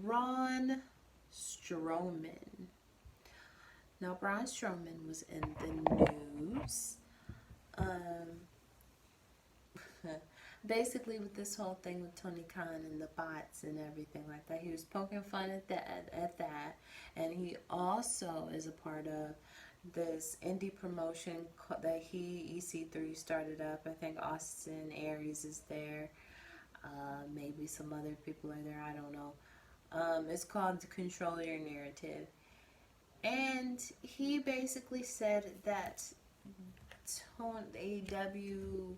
Braun Strowman. Now, Braun Strowman was in the news. Um, Basically, with this whole thing with Tony Khan and the bots and everything like that, he was poking fun at that, and he also is a part of this indie promotion that EC3 started up. I think Austin Aries is there. Maybe some other people are there. I don't know. It's called Control Your Narrative. And he basically said that AEW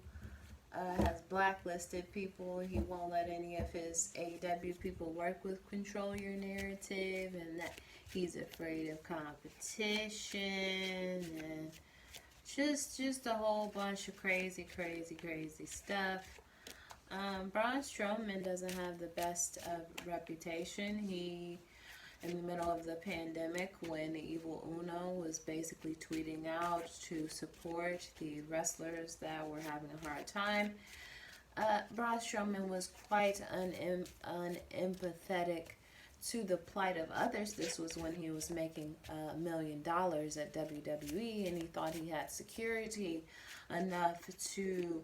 has blacklisted people. He won't let any of his AEW people work with Control Your Narrative, and that he's afraid of competition, and just a whole bunch of crazy stuff. Braun Strowman doesn't have the best reputation. He, in the middle of the pandemic, when Evil Uno was basically tweeting out to support the wrestlers that were having a hard time, Braun Strowman was quite unempathetic to the plight of others. This was when he was making $1 million at WWE, and he thought he had security enough to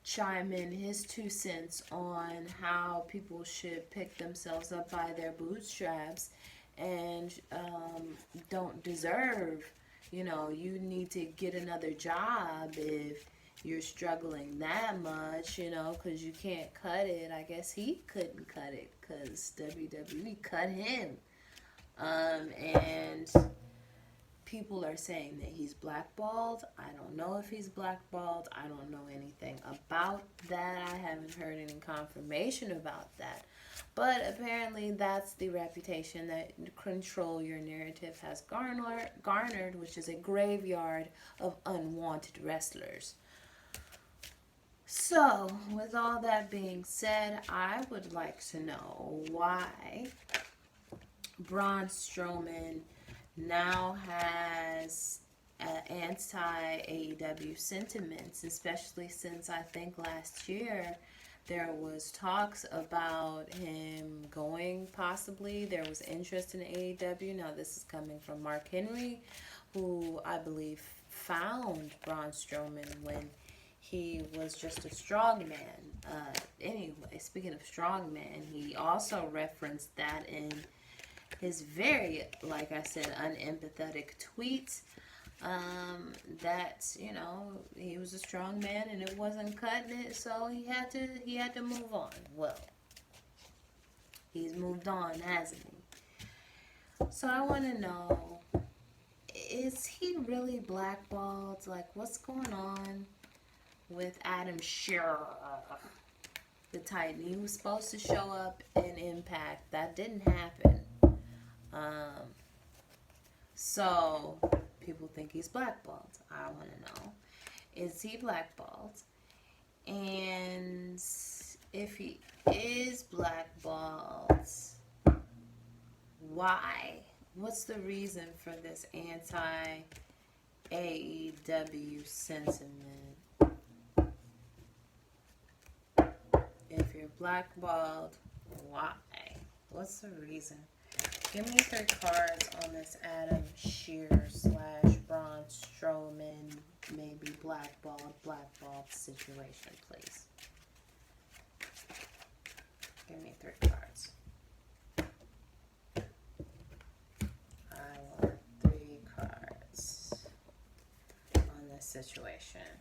chime in his 2 cents on how people should pick themselves up by their bootstraps and don't deserve, you need to get another job if you're struggling that much, because you can't cut it. I guess he couldn't cut it because WWE cut him. And people are saying that he's blackballed. I don't know if he's blackballed. I don't know anything about that. I haven't heard any confirmation about that. But apparently that's the reputation that Control Your Narrative has garnered, which is a graveyard of unwanted wrestlers. So, with all that being said, I would like to know why Braun Strowman now has anti-AEW sentiments, especially since I think last year there was talks about him going possibly. There was interest in AEW. Now this is coming from Mark Henry, who I believe found Braun Strowman when he was just a strongman. Anyway, speaking of strongman, he also referenced that in his very, like I said, unempathetic tweets, that he was a strong man and it wasn't cutting it, so he had to move on. Well, he's moved on, hasn't he? So I want to know, is he really blackballed? Like, what's going on with Adam Scherr, the Titan? He was supposed to show up in Impact. That didn't happen. So people think he's blackballed. I want to know, is he blackballed? And if he is blackballed, why? What's the reason for this anti-AEW sentiment? If you're blackballed, why? What's the reason? Give me 3 cards on this Adam Scherr / Braun Strowman, maybe blackballed situation, please. Give me 3 cards. I want 3 cards on this situation.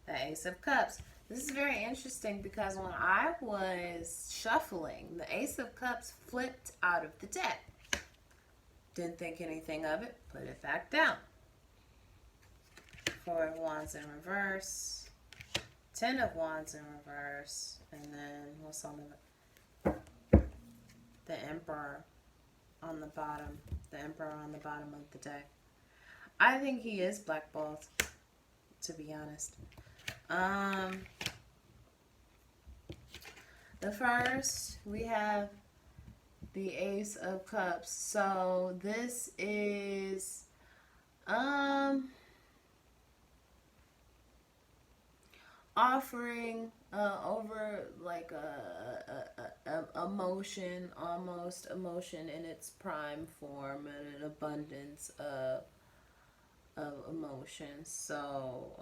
The Ace of Cups. This is very interesting because when I was shuffling, the Ace of Cups flipped out of the deck. Didn't think anything of it. Put it back down. 4 of Wands in reverse. 10 of Wands in reverse. And then what's on the Emperor on the bottom. The Emperor on the bottom of the deck. I think he is blackballed, to be honest. The first, we have the Ace of Cups. So this is offering over like emotion, almost emotion in its prime form, and an abundance of emotion. So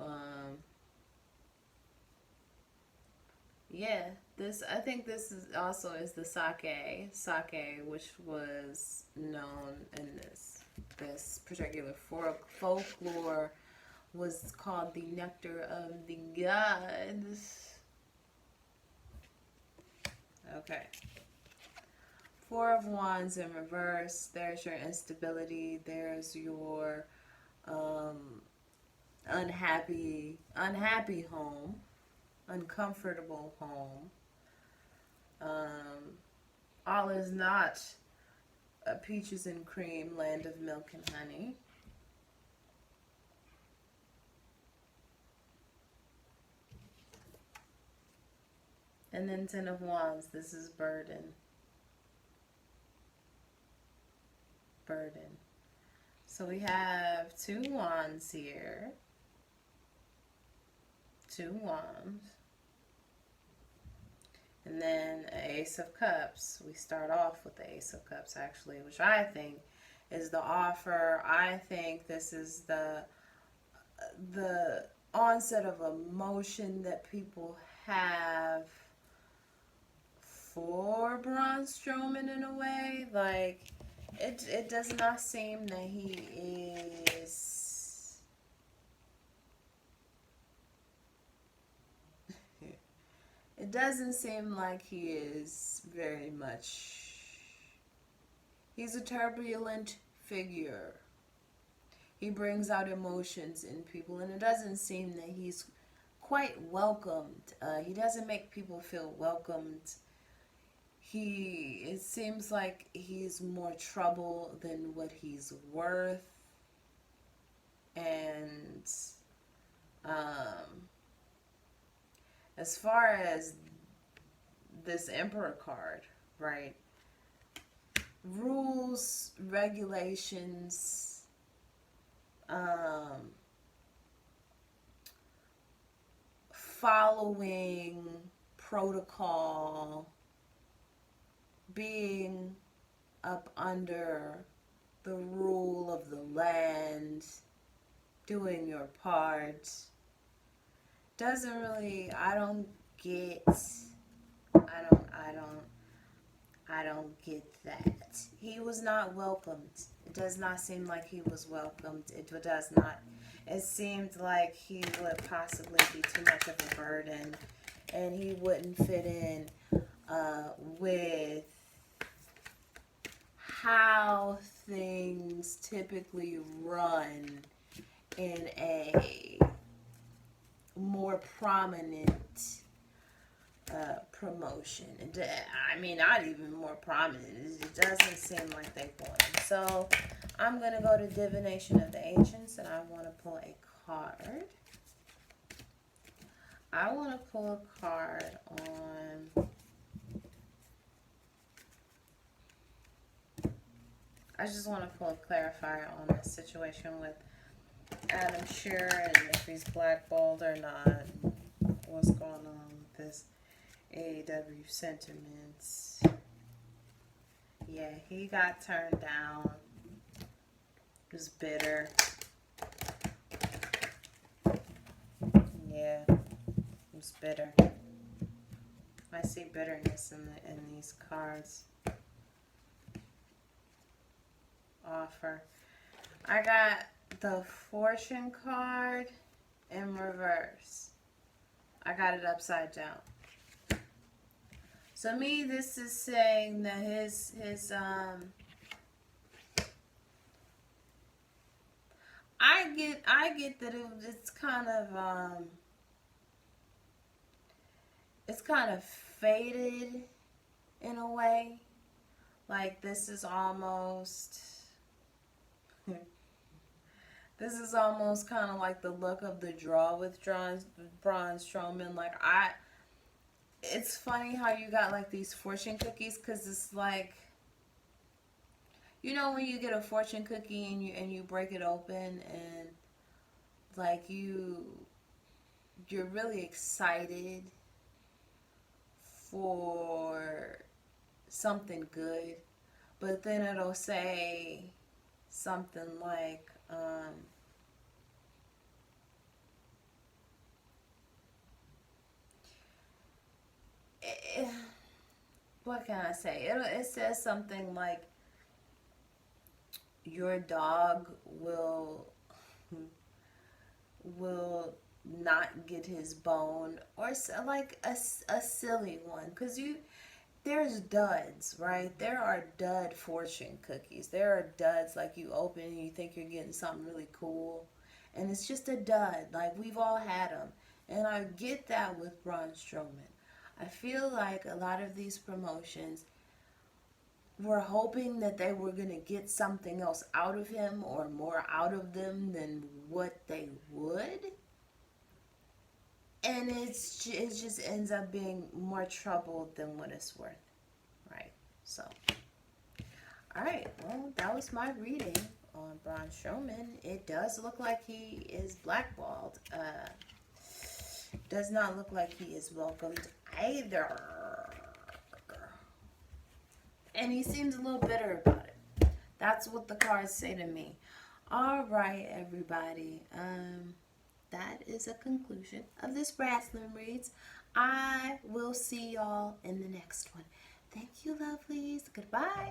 yeah, this, I think this is also is the sake, which was known in this particular folklore, was called the nectar of the gods. Okay. Four of Wands in reverse. There's your instability. There's your um, unhappy home, uncomfortable home. All is not peaches and cream, land of milk and honey. And then Ten of Wands. This is burden. Burden. So we have two wands here. Two wands. And then an Ace of Cups. We start off with the Ace of Cups, actually, which I think is the offer. I think this is the onset of emotion that people have for Braun Strowman in a way. Like, it does not seem that he is it doesn't seem like he is very much, he's a turbulent figure. He brings out emotions in people, and it doesn't seem that he's quite welcomed. He doesn't make people feel welcomed. It seems like he's more trouble than what he's worth. And as far as this Emperor card, right? Rules, regulations, following protocol, being up under the rule of the land, doing your part, doesn't really, I don't get that. He was not welcomed. It does not seem like he was welcomed. It does not. It seemed like he would possibly be too much of a burden, and he wouldn't fit in with how things typically run in a more prominent promotion. I mean, not even more prominent. It doesn't seem like they want him. So I'm going to go to Divination of the Ancients, and I want to pull a card. I want to pull a card on... I just want to pull a clarifier on this situation with Adam Shearer, and if he's blackballed or not. What's going on with this AEW sentiments? Yeah, he got turned down. He was bitter. Yeah, he was bitter. I see bitterness in these cards. Offer. I got the Fortune card in reverse. I got it upside down. So me, this is saying that his I get that it's kind of faded in a way. Like this is almost kind of like the luck of the draw with Braun Strowman. Like it's funny how you got like these fortune cookies, because it's like, you know, when you get a fortune cookie and you break it open, and like you're really excited for something good, but then it'll say something like, what can I say? It says something like, your dog will not get his bone, or like a silly one, because there's duds, right? There are dud fortune cookies. There are duds like you open and you think you're getting something really cool, and it's just a dud. Like, we've all had them, and I get that with Braun Strowman. I feel like a lot of these promotions were hoping that they were going to get something else out of him, or more out of them than what they would. And it just ends up being more trouble than what it's worth, right? So, all right, well, that was my reading on Braun Strowman. It does look like he is blackballed. Does not look like he is welcomed either. And he seems a little bitter about it. That's what the cards say to me. All right, everybody. That is a conclusion of this Wrestling Reads. I will see y'all in the next one. Thank you, lovelies. Goodbye.